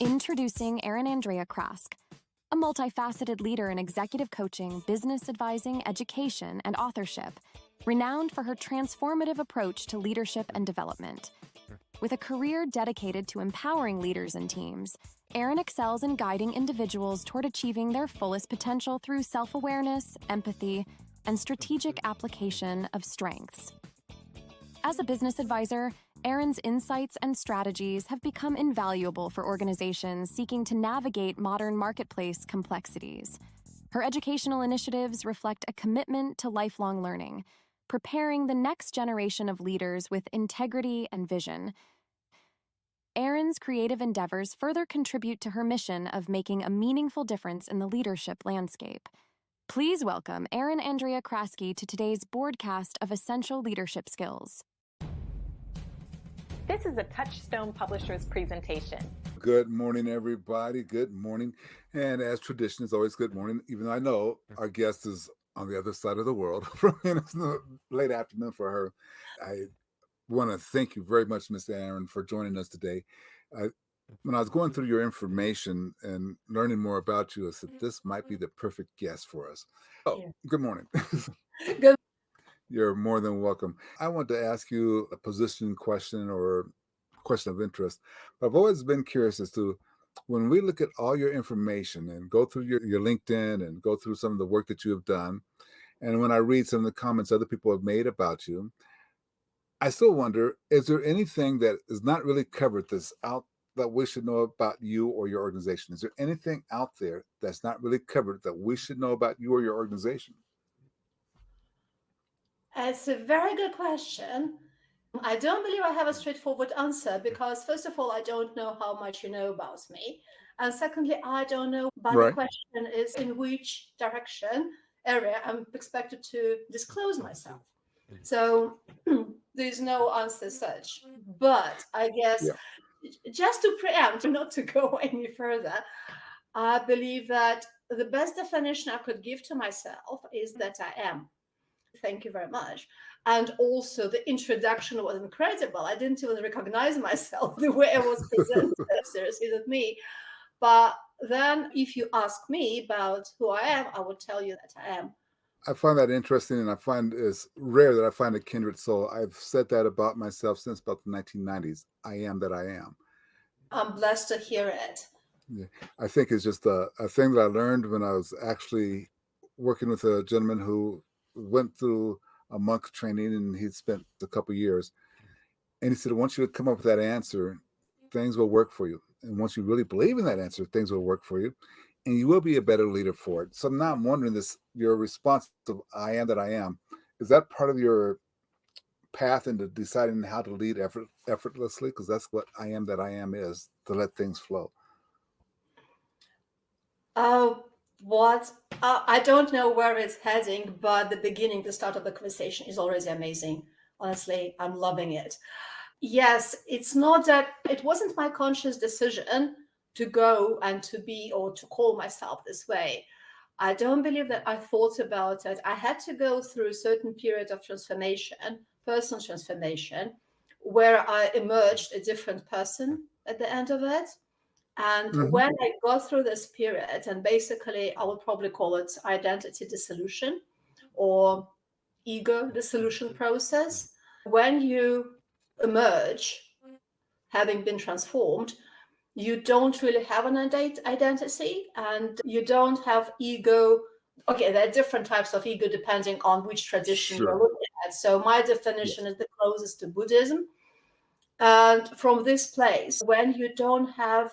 Introducing Erin Andrea Craske, a multifaceted leader in executive coaching, business advising, education, and authorship, renowned for her transformative approach to leadership and development. With a career dedicated to empowering leaders and teams, Erin excels in guiding individuals toward achieving their fullest potential through self-awareness, empathy, and strategic application of strengths. As a business advisor, Erin's insights and strategies have become invaluable for organizations seeking to navigate modern marketplace complexities. Her educational initiatives reflect a commitment to lifelong learning, preparing the next generation of leaders with integrity and vision. Erin's creative endeavors further contribute to her mission of making a meaningful difference in the leadership landscape. Please welcome Erin Andrea Craske to today's broadcast of Essential Leadership Skills. This is a Touchstone Publishers presentation. Good morning, everybody. Good morning. And as tradition is always good morning, even though I know our guest is on the other side of the world. It's late afternoon for her. I want to thank you very much, Miss Erin, for joining us today. When I was going through your information and learning more about you, I said, this might be the perfect guest for us. Oh, good morning. Good. You're more than welcome. I want to ask you a position question or question of interest. I've always been curious as to when we look at all your information and go through your LinkedIn and go through some of the work that you have done, and when I read some of the comments other people have made about you, I still wonder, is there anything that is not really covered that's out that we should know about you or your organization? Is there anything out there that's not really covered that we should know about you or your organization? It's a very good question. I don't believe I have a straightforward answer because, first of all, I don't know how much you know about me. And secondly, I don't know, but Right. The question is in which area I'm expected to disclose myself. So there's no answer as such. But I guess just to preempt, not to go any further, I believe that the best definition I could give to myself is that I am. Thank you very much. And also the introduction was incredible. I didn't even recognize myself the way I was presented. Seriously, is it me? But then if you ask me about who I am, I will tell you that I am. I find that interesting, and I find it's rare that I find a kindred soul. I've said that about myself since about the 1990s. I am that I am. I'm blessed to hear it. Yeah. I think it's just a thing that I learned when I was actually working with a gentleman who went through a monk training, and he'd spent a couple of years. And he said, once you come up with that answer, things will work for you. And once you really believe in that answer, things will work for you. And you will be a better leader for it. So now I'm wondering your response to I am that I am, is that part of your path into deciding how to lead effortlessly? Because that's what I am that I am is, to let things flow. I don't know where it's heading, but the start of the conversation is already amazing. Honestly, I'm loving it. Yes, it's not that it wasn't my conscious decision to go and to be or to call myself this way. I don't believe that I thought about it. I had to go through a certain period of transformation, personal transformation, where I emerged a different person at the end of it. And when I go through this period, and basically I would probably call it identity dissolution or ego dissolution process, when you emerge, having been transformed, you don't really have an identity and you don't have ego. Okay, there are different types of ego depending on which tradition you're looking at. So my definition is the closest to Buddhism. And from this place, when you don't have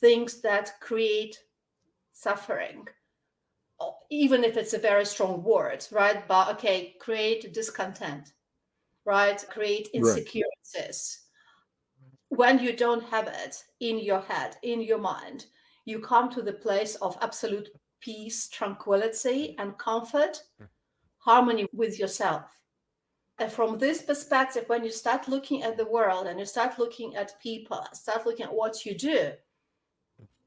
things that create suffering, even if it's a very strong word, right? But okay, create discontent, right? Create insecurities. When you don't have it in your head, in your mind, you come to the place of absolute peace, tranquility, and comfort, harmony with yourself. And from this perspective, when you start looking at the world and you start looking at people, start looking at what you do,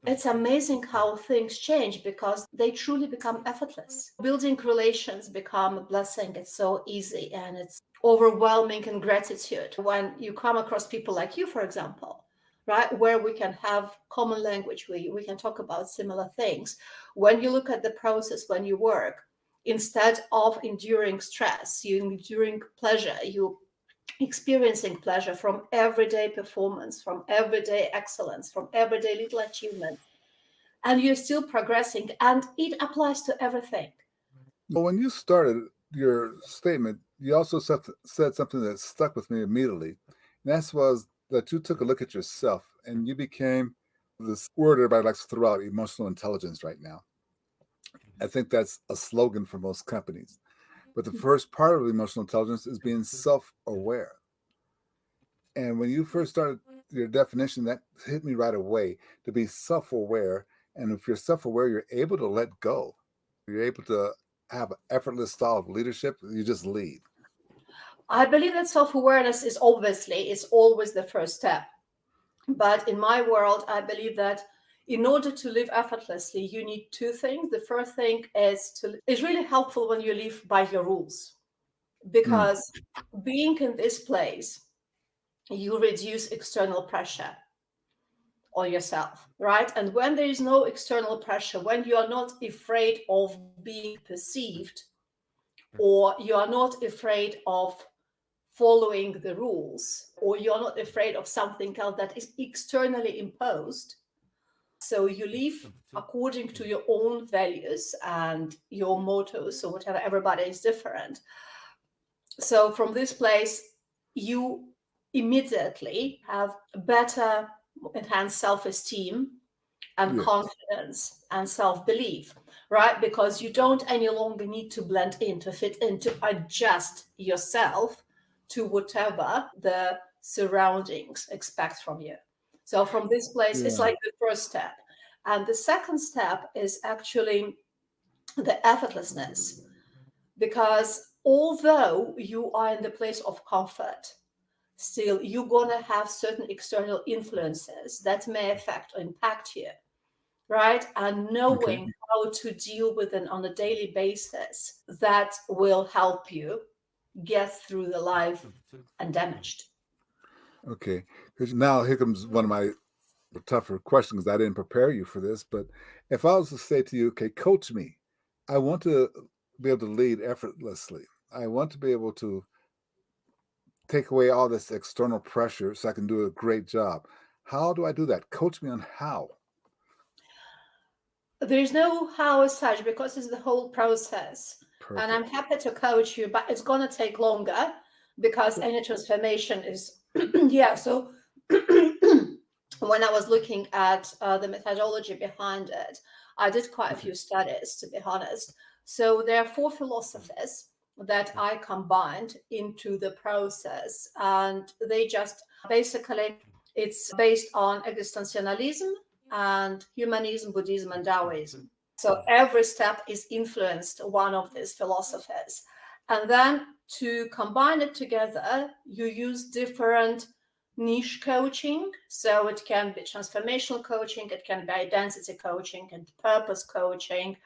it's amazing how things change because they truly become effortless. Building relations become a blessing. It's so easy and it's overwhelming in gratitude. When you come across people like you, for example, right? Where we can have common language, we can talk about similar things. When you look at the process, when you work, instead of enduring stress, you enduring pleasure, you experiencing pleasure from everyday performance, from everyday excellence, from everyday little achievements, and you're still progressing, and it applies to everything. Well, when you started your statement, you also said something that stuck with me immediately. And that was that you took a look at yourself and you became this word everybody likes to throw out, emotional intelligence right now. I think that's a slogan for most companies. But the first part of emotional intelligence is being self-aware. And when you first started your definition, that hit me right away, to be self-aware. And if you're self-aware, you're able to let go. You're able to have an effortless style of leadership. You just lead. I believe that self-awareness is always the first step. But in my world, I believe that in order to live effortlessly, you need two things. The first thing is really helpful when you live by your rules, Mm, because being in this place, you reduce external pressure on yourself, right? And when there is no external pressure, when you are not afraid of being perceived, or you are not afraid of following the rules, or you're not afraid of something else that is externally imposed, so you live according to your own values and your mottos, or whatever. Everybody is different. So from this place, you immediately have better enhanced self-esteem and yeah. confidence and self-belief, right? Because you don't any longer need to blend in, to fit in, to adjust yourself to whatever the surroundings expect from you. So from this place, it's Yeah. like the first step. And the second step is actually the effortlessness, because although you are in the place of comfort, still you're going to have certain external influences that may affect or impact you, right? And Okay. knowing how to deal with it on a daily basis, that will help you get through the life undamaged. Okay. Because now here comes one of my tougher questions. I didn't prepare you for this, but if I was to say to you, okay, coach me, I want to be able to lead effortlessly. I want to be able to take away all this external pressure so I can do a great job. How do I do that? Coach me on how. There is no how as such, because it's the whole process. And I'm Perfect. happy to coach you, but it's going to take longer, because any transformation is, yeah. So when I was looking at the methodology behind it, I did quite a Okay. few studies, to be honest. So there are four philosophies that I combined into the process, and they just basically, it's based on existentialism and humanism, Buddhism, and Taoism. So every step is influenced one of these philosophies. And then to combine it together, you use different niche coaching. So it can be transformational coaching, it can be identity coaching and purpose coaching,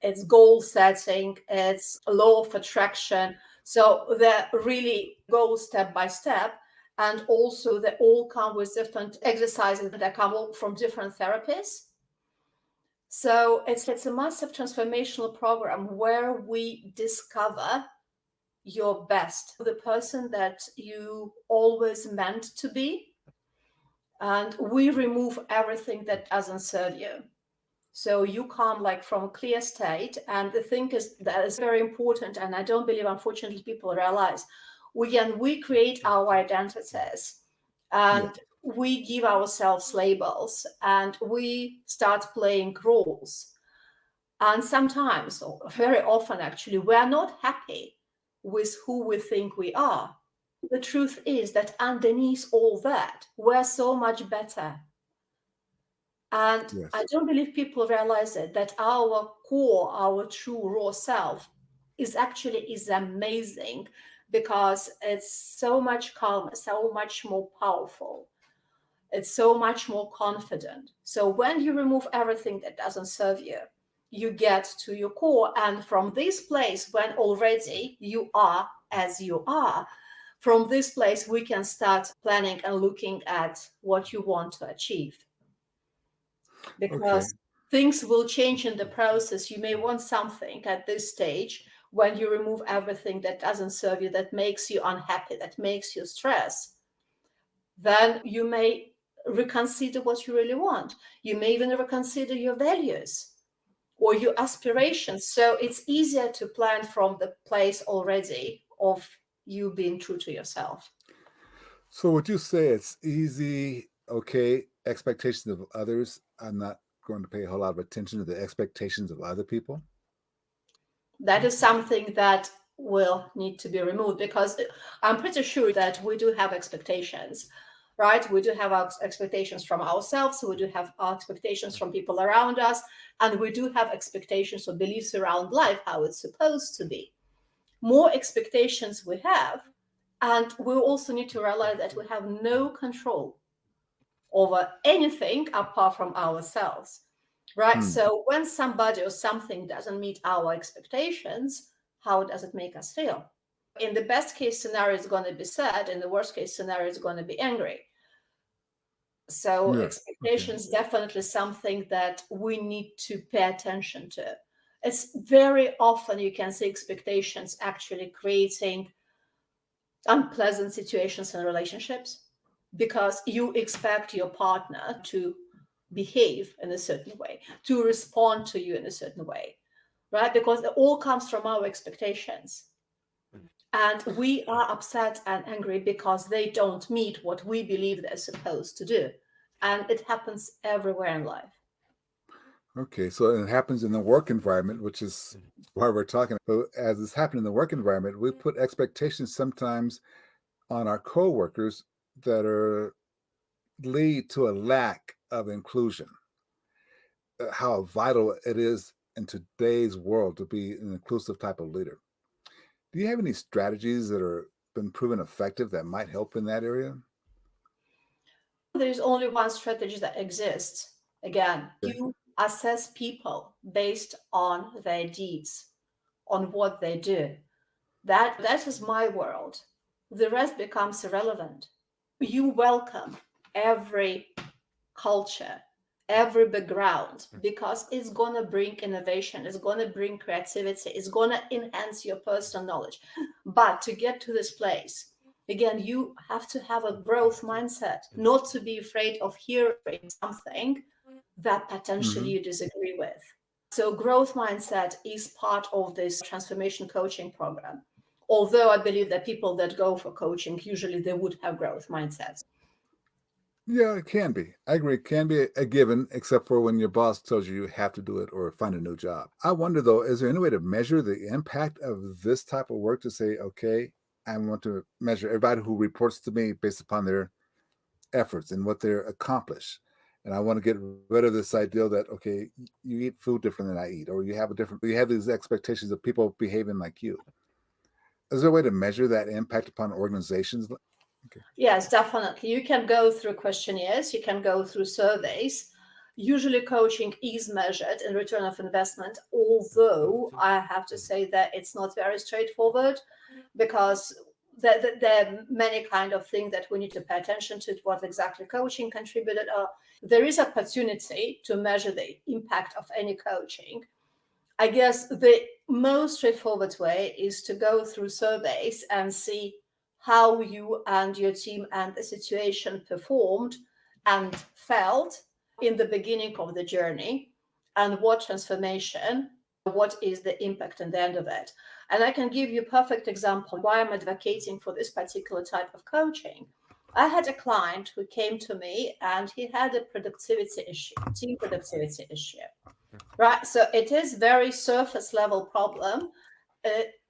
it's goal setting, it's law of attraction. So they really go step by step. And also they all come with different exercises that come all from different therapies. So it's a massive transformational program where we discover your best, the person that you always meant to be, and we remove everything that doesn't serve you. So you come like from a clear state. And the thing is that is very important, and I don't believe, unfortunately, people realize we create our identities, Yeah. and we give ourselves labels, and we start playing roles. And sometimes, or very often actually, we are not happy with who we think we are. The truth is that underneath all that, we're so much better. And I Yes. don't believe people realize it, that our core, our true raw self is amazing, because it's so much calmer, so much more powerful. It's so much more confident. So when you remove everything that doesn't serve you, you get to your core. And from this place, when already you are as you are, From this place, we can start planning and looking at what you want to achieve. Okay. Because things will change in the process. You may want something at this stage when you remove everything that doesn't serve you, that makes you unhappy, that makes you stress. Then you may reconsider what you really want. You may even reconsider your values or your aspirations. So it's easier to plan from the place already of you being true to yourself. So would you say it's easy, okay, expectations of others? I'm not going to pay a whole lot of attention to the expectations of other people. That is something that will need to be removed, because I'm pretty sure that we do have expectations, right? We do have our expectations from ourselves. We do have our expectations from people around us. And we do have expectations or beliefs around life, how it's supposed to be. More expectations we have, and we also need to realize that we have no control over anything apart from ourselves, right? So when somebody or something doesn't meet our expectations, how does it make us feel? In the best case scenario, it's going to be sad. In the worst case scenario, it's going to be angry. So Yeah. expectations definitely something that we need to pay attention to. It's very often you can see expectations actually creating unpleasant situations in relationships, because you expect your partner to behave in a certain way, to respond to you in a certain way, right? Because it all comes from our expectations. And we are upset and angry because they don't meet what we believe they're supposed to do. And it happens everywhere in life. Okay, so it happens in the work environment, which is why we're talking. So as it's happening in the work environment, we put expectations sometimes on our coworkers that are lead to a lack of inclusion. How vital it is in today's world to be an inclusive type of leader. Do you have any strategies that are been proven effective that might help in that area? There's only one strategy that exists. Again, you assess people based on their deeds, on what they do. That is my world. The rest becomes irrelevant. You welcome every culture, every background, because it's going to bring innovation, it's going to bring creativity, it's going to enhance your personal knowledge. But to get to this place, again, you have to have a growth mindset, not to be afraid of hearing something that potentially you disagree with. So growth mindset is part of this transformation coaching program. Although I believe that people that go for coaching, usually they would have growth mindsets. Yeah, it can be. I agree. It can be a given, except for when your boss tells you you have to do it or find a new job. I wonder, though, is there any way to measure the impact of this type of work to say, okay, I want to measure everybody who reports to me based upon their efforts and what they're accomplished. And I want to get rid of this idea that, okay, you eat food different than I eat, or you have these expectations of people behaving like you. Is there a way to measure that impact upon organizations? Okay. Yes, definitely. You can go through questionnaires, you can go through surveys. Usually, coaching is measured in return of investment, although I have to say that it's not very straightforward, because there are many kind of things that we need to pay attention to, what exactly coaching contributed. There is opportunity to measure the impact of any coaching. I guess the most straightforward way is to go through surveys and see how you and your team and the situation performed and felt in the beginning of the journey, and what transformation, what is the impact in the end of it. And I can give you a perfect example why I'm advocating for this particular type of coaching. I had a client who came to me and he had a productivity issue, team productivity issue. Right, so it is very surface level problem.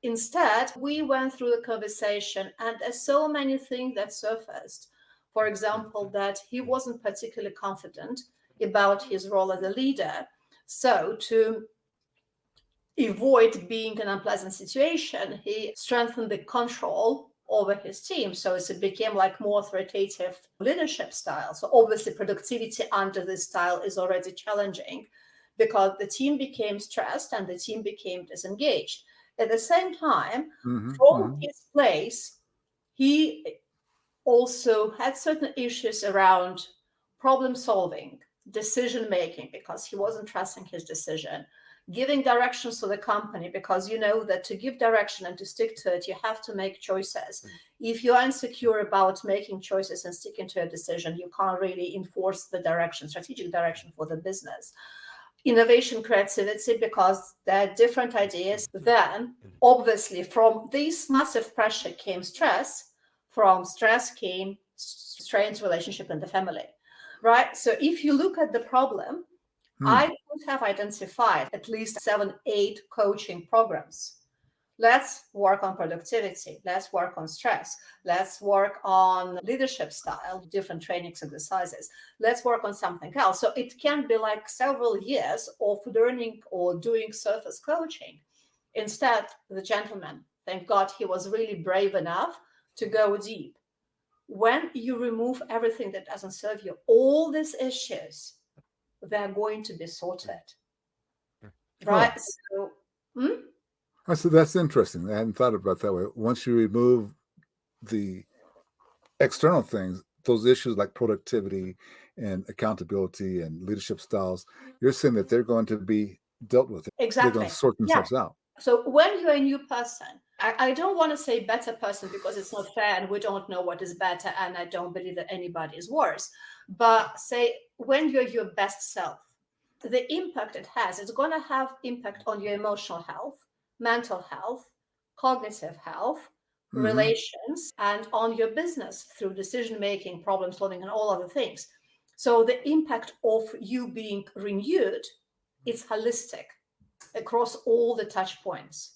Instead, we went through the conversation, and there's so many things that surfaced. For example, that he wasn't particularly confident about his role as a leader. So to avoid being in an unpleasant situation, he strengthened the control over his team. So it became like more authoritative leadership style. So obviously productivity under this style is already challenging, because the team became stressed and the team became disengaged. At the same time, from his place He also had certain issues around problem solving, decision making, because he wasn't trusting his decision, giving directions to the company, because you know that to give direction and to stick to it, you have to make choices. If you're insecure about making choices and sticking to a decision, you can't really enforce the direction, strategic direction for the business. Innovation, creativity, because there are different ideas. Then, obviously, from this massive pressure came stress. From stress came strained relationship in the family, right? So if you look at the problem, I would have identified at least 7, 8 coaching programs. Let's work on productivity. Let's work on stress. Let's work on leadership style, different training exercises. Let's work on something else. So it can be like several years of learning or doing surface coaching. Instead, the gentleman, thank God, he was really brave enough to go deep. When you remove everything that doesn't serve you, all these issues, they're going to be sorted. Right? So, So that's interesting. I hadn't thought about it that way. Once you remove the external things, those issues like productivity and accountability and leadership styles, you're saying that they're going to be dealt with. They're going exactly. to sort themselves out. So when you're a new person, I don't want to say better person because it's not fair and we don't know what is better, and I don't believe that anybody is worse. But say when you're your best self, the impact it has, it's going to have impact on your emotional health, mental health, cognitive health, relations, and on your business through decision making, problem solving, and all other things. So the impact of you being renewed is holistic across all the touch points.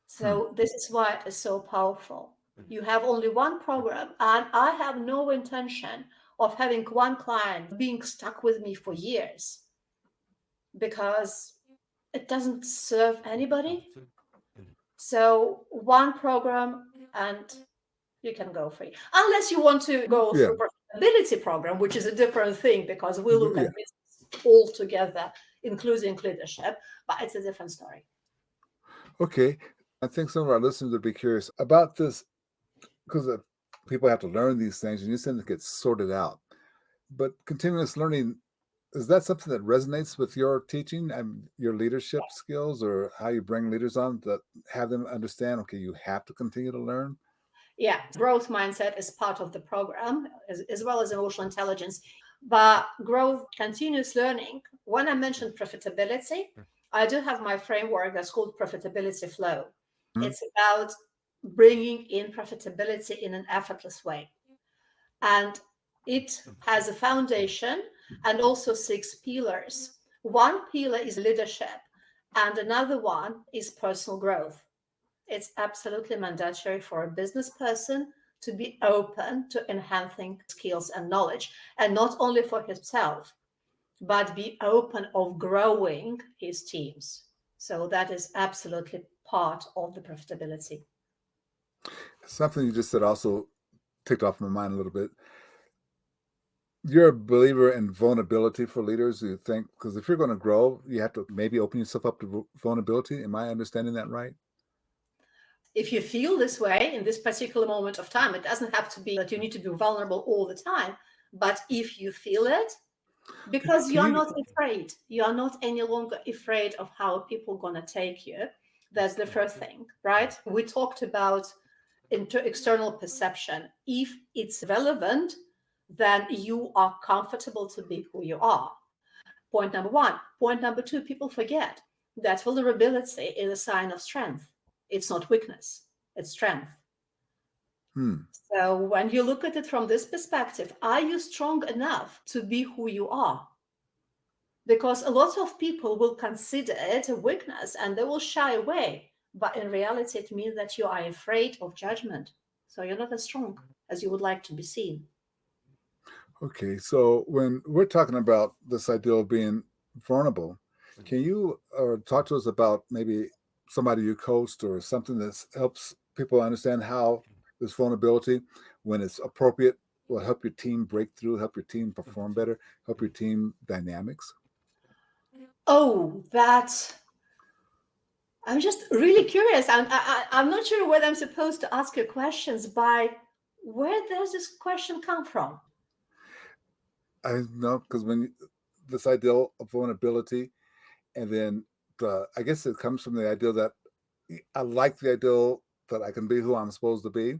So this is why it is so powerful. You have only one program, and I have no intention of having one client being stuck with me for years, because it doesn't serve anybody. So one program and you can go free, unless you want to go through profitability program, which is a different thing, because we look at business all together, including leadership, but it's a different story. Okay. I think some of our listeners would be curious about this, because people have to learn these things and you said it gets sorted out. But continuous learning, is that something that resonates with your teaching and your leadership skills, or how you bring leaders on that have them understand, okay, you have to continue to learn? Yeah, growth mindset is part of the program, as well as emotional intelligence. But growth, continuous learning, when I mentioned profitability, I do have my framework that's called profitability flow. It's about bringing in profitability in an effortless way. And it has a foundation and also 6 pillars. One pillar is leadership, and another one is personal growth. It's absolutely mandatory for a business person to be open to enhancing skills and knowledge, and not only for himself, but be open of growing his teams. So that is absolutely part of the profitability. Something you just said also ticked off my mind a little bit. You're a believer in vulnerability for leaders, do you think? Because if you're going to grow, you have to maybe open yourself up to vulnerability. Am I understanding that right? If you feel this way in this particular moment of time, it doesn't have to be that you need to be vulnerable all the time. But if you feel it, because you're not afraid, you are not any longer afraid of how people are going to take you. That's the first thing, right? We talked about external perception. If it's relevant, then you are comfortable to be who you are. Point number 1. Point number 2, people forget that vulnerability is a sign of strength. It's not weakness, it's strength. So when you look at it from this perspective, are you strong enough to be who you are? Because a lot of people will consider it a weakness and they will shy away. But in reality, it means that you are afraid of judgment. So you're not as strong as you would like to be seen. Okay, so when we're talking about this idea of being vulnerable, can you talk to us about maybe somebody you coached or something that helps people understand how this vulnerability, when it's appropriate, will help your team break through, help your team perform better, help your team dynamics? Oh, that I'm just really curious. I'm not sure whether I'm supposed to ask you questions by where does this question come from? I know, because this ideal of vulnerability, and then I guess it comes from the idea that I like the ideal that I can be who I'm supposed to be.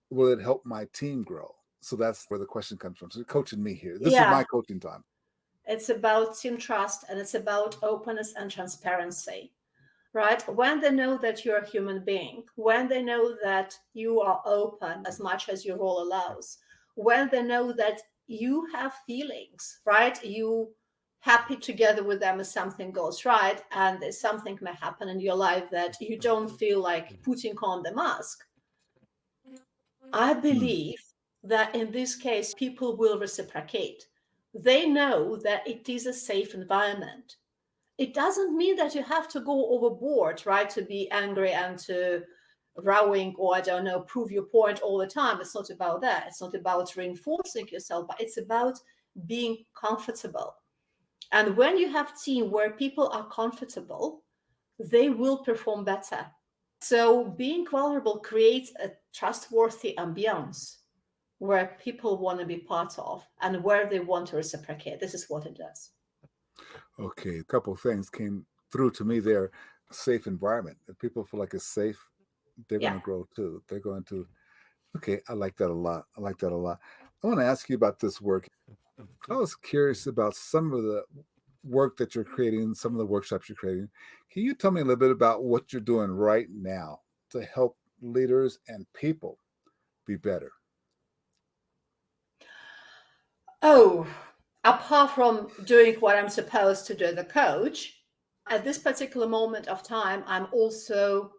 Will it help my team grow? So that's where the question comes from. So you're coaching me here. This is Yeah, my coaching time. it's about team trust and it's about openness and transparency, right? When they know that you're a human being, when they know that you are open as much as your role allows, when they know that you have feelings, right? You happy together with them if something goes right and there's something may happen in your life that you don't feel like putting on the mask. I Hmm. believe that in this case, people will reciprocate. They know that it is a safe environment. It doesn't mean that you have to go overboard, right? To be angry and to rowing or I don't know, prove your point all the time. It's not about that. It's not about reinforcing yourself, but it's about being comfortable. And when you have a team where people are comfortable, they will perform better. So being vulnerable creates a trustworthy ambiance where people want to be part of and where they want to reciprocate. This is what it does. Okay, a couple of things came through to me there. Safe environment. If people feel like it's safe, they're going Yeah. to grow too. They're going to. Okay, I like that a lot. I like that a lot. I want to ask you about this work. I was curious about some of the work that you're creating, some of the workshops you're creating. Can you tell me a little bit about what you're doing right now to help leaders and people be better? Oh, apart from doing what I'm supposed to do as a coach, at this particular moment of time, I'm also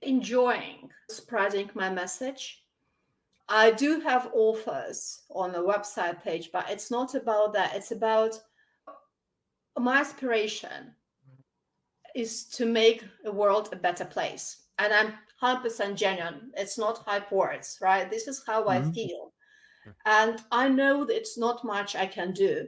enjoying spreading my message. I do have offers on the website page, but it's not about that. It's about my aspiration is to make the world a better place. And I'm 100% genuine. It's not hype words, right? This is how I Hmm. feel. And I know that it's not much I can do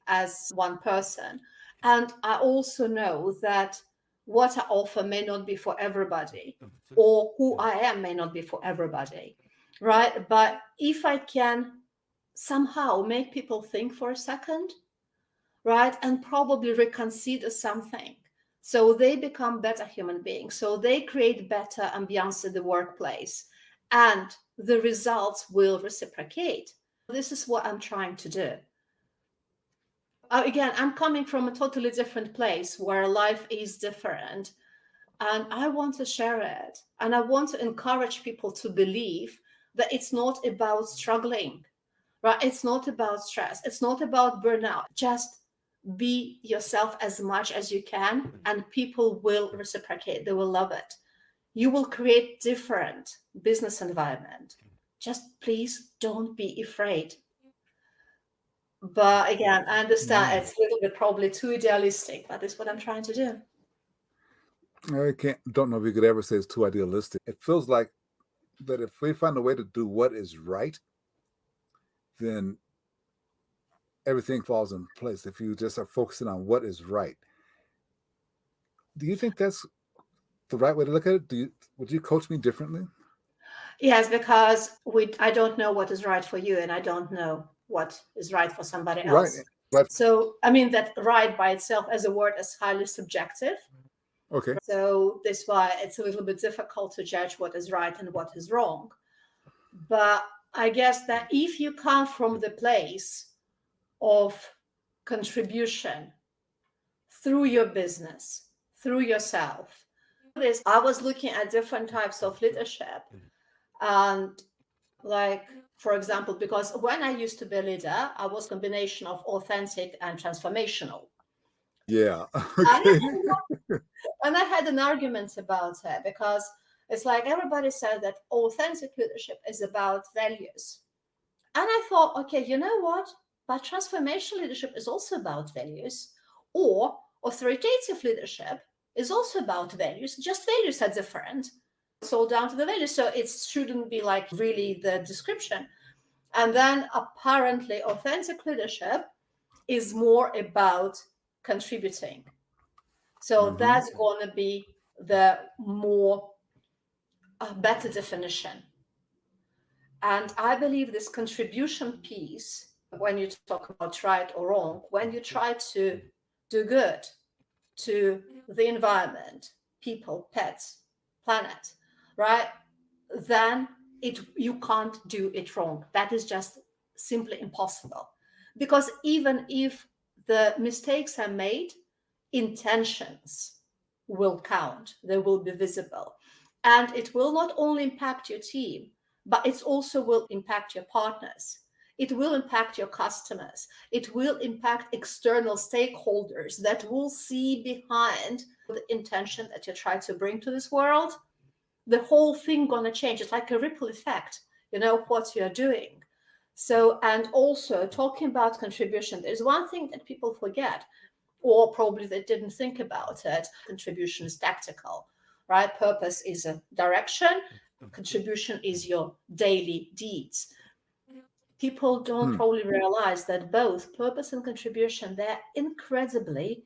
as one person. And I also know that what I offer may not be for everybody, or who I am may not be for everybody, right? But if I can somehow make people think for a second, right, and probably reconsider something, so they become better human beings, so they create better ambiance in the workplace, and the results will reciprocate. This is what I'm trying to do. Again, I'm coming from a totally different place where life is different, and I want to share it. And I want to encourage people to believe that it's not about struggling, right? It's not about stress. It's not about burnout. Just be yourself as much as you can, and people will reciprocate. They will love it. You will create different business environment. Just please don't be afraid. But again, I understand Yeah. it's a little bit probably too idealistic, but that's what I'm trying to do. I don't know if you could ever say it's too idealistic. It feels like that if we find a way to do what is right, then everything falls in place. If you just are focusing on what is right, do you think that's the right way to look at it? Would you coach me differently? Yes, because I don't know what is right for you, and I don't know what is right for somebody Right. else. Right. So, I mean, that right by itself as a word is highly subjective. Okay. So that's why it's a little bit difficult to judge what is right and what is wrong. But I guess that if you come from the place of contribution through your business, through yourself, I was looking at different types of leadership. And like, for example, because when I used to be a leader, I was a combination of authentic and transformational. Yeah. And Okay. I had an argument about it because it's like everybody said that authentic leadership is about values. And I thought, okay, you know what? But transformational leadership is also about values, or authoritative leadership is also about values. Just values are different. It's all down to the values. So it shouldn't be like really the description. And then apparently, authentic leadership is more about contributing. So that's going to be the more better definition. And I believe this contribution piece, when you talk about right or wrong, when you try to do good to the environment, people, pets, planet, right? Then you can't do it wrong. That is just simply impossible. Because even if the mistakes are made, intentions will count, they will be visible. And it will not only impact your team, but it also will impact your partners. It will impact your customers. It will impact external stakeholders that will see behind the intention that you try to bring to this world. The whole thing gonna change. It's like a ripple effect, what you're doing. So, and also talking about contribution, there's one thing that people forget, or probably they didn't think about it. Contribution is tactical, right? Purpose is a direction. Contribution is your daily deeds. People don't probably realize that both purpose and contribution, they're incredibly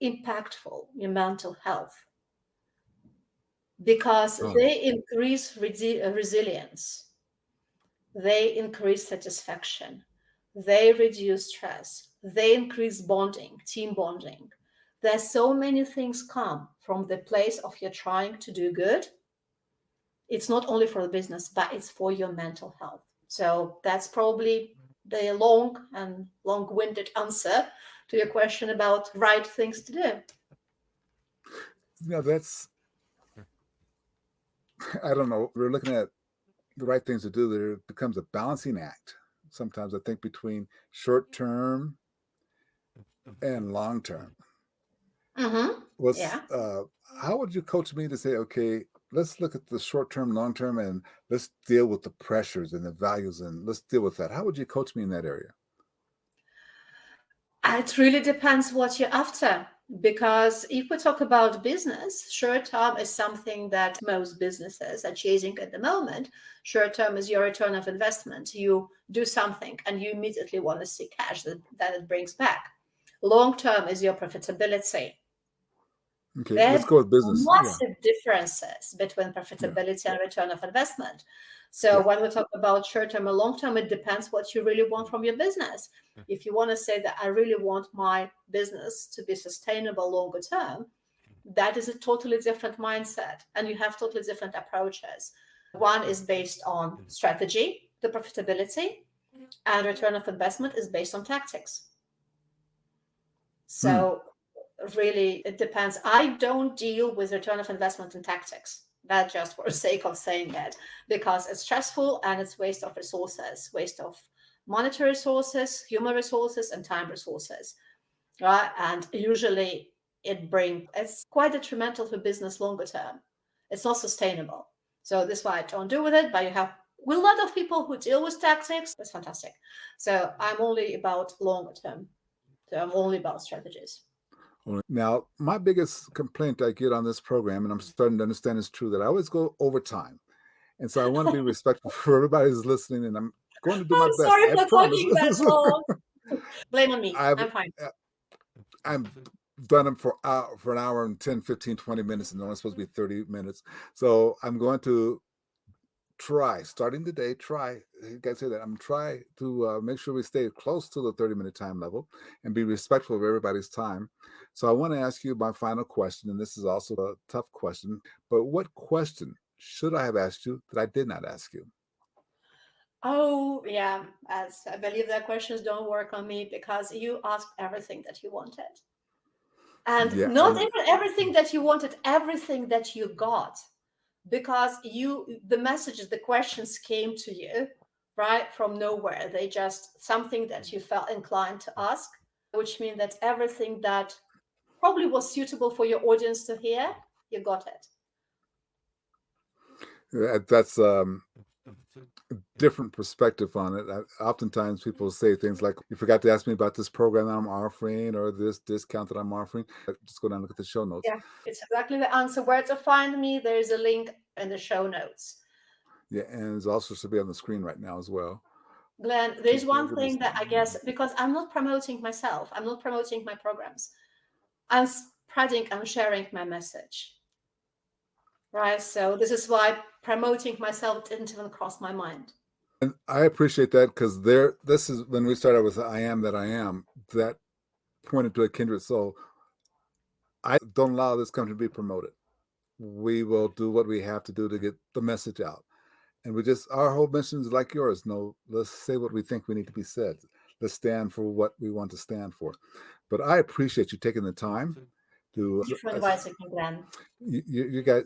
impactful in mental health because they increase resilience, they increase satisfaction, they reduce stress, they increase bonding, team bonding. There's so many things come from the place of you're trying to do good. It's not only for the business, but it's for your mental health. So that's probably the long and long-winded answer to your question about right things to do. That's, I don't know. We're looking at the right things to do. There becomes a balancing act sometimes, I think, between short-term and long-term. Yeah. How would you coach me to say, okay, let's look at the short-term, long-term, and let's deal with the pressures and the values, and let's deal with that. How would you coach me in that area? It really depends what you're after. Because if we talk about business, short term is something that most businesses are chasing at the moment. Short term is your return of investment. You do something and you immediately want to see cash that it brings back. Long term is your profitability. Okay, There let's are go with business. massive differences between profitability and return of investment. So when we talk about short term and long term, it depends what you really want from your business. If you want to say that I really want my business to be sustainable longer term, that is a totally different mindset. And you have totally different approaches. One is based on strategy, the profitability, and return of investment is based on tactics. So really, it depends. I don't deal with return of investment and tactics. That just for the sake of saying it, because it's stressful and it's waste of resources, waste of monetary resources, human resources, and time resources, right? And usually it's quite detrimental to business longer term. It's not sustainable. So this is why I don't do with it, but you have a lot of people who deal with tactics. That's fantastic. So I'm only about longer term. So I'm only about strategies. Now, my biggest complaint I get on this program, and I'm starting to understand it's true, that I always go over time. And so I want to be respectful for everybody who's listening, and I'm going to do my best. Sorry for I promise. talking that long. Blame on me. I'm fine. I'm done them for an hour and 10, 15, 20 minutes, and they're only supposed to be 30 minutes. So I'm going to try, starting today, you guys hear that? I'm trying to make sure we stay close to the 30-minute time level and be respectful of everybody's time. So I want to ask you my final question, and this is also a tough question, but what question should I have asked you that I did not ask you? Oh, yeah. As I believe that questions don't work on me because you asked everything that you wanted. And not even everything that you wanted, everything that you got. Because the messages, the questions came to you, right, from nowhere. They just something that you felt inclined to ask, which means that everything that probably was suitable for your audience to hear, you got it. That's different perspective on it. Oftentimes people say things like, you forgot to ask me about this program that I'm offering or this discount that I'm offering. Just go down and look at the show notes. Yeah, it's exactly the answer. Where to find me, there's a link in the show notes. Yeah, and it also should be on the screen right now as well. Glenn, there's one thing that I guess, because I'm not promoting myself, I'm not promoting my programs. I'm spreading and sharing my message. Right. So this is why promoting myself didn't even cross my mind. And I appreciate that, because this is when we started with I am that I am, that pointed to a kindred soul. I don't allow this company to be promoted. We will do what we have to do to get the message out. And our whole mission is like yours. No, let's say what we think we need to be said. Let's stand for what we want to stand for. But I appreciate you taking the time to. Thank you for inviting me, Glenn.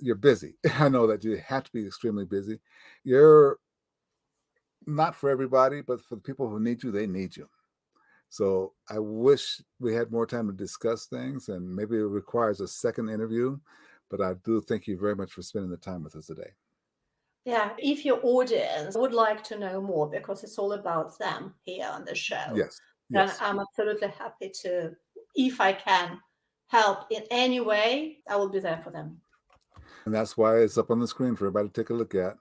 You're busy. I know that you have to be extremely busy. You're not for everybody, but for the people who need you, they need you. So I wish we had more time to discuss things, and maybe it requires a second interview. But I do thank you very much for spending the time with us today. Yeah, if your audience would like to know more, because it's all about them here on the show, Yes. then Yes. I'm absolutely happy to, if I can help in any way, I will be there for them. And that's why it's up on the screen for everybody to take a look at.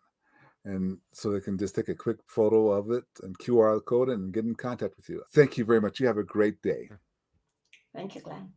And so they can just take a quick photo of it and QR code and get in contact with you. Thank you very much. You have a great day. Thank you, Glenn.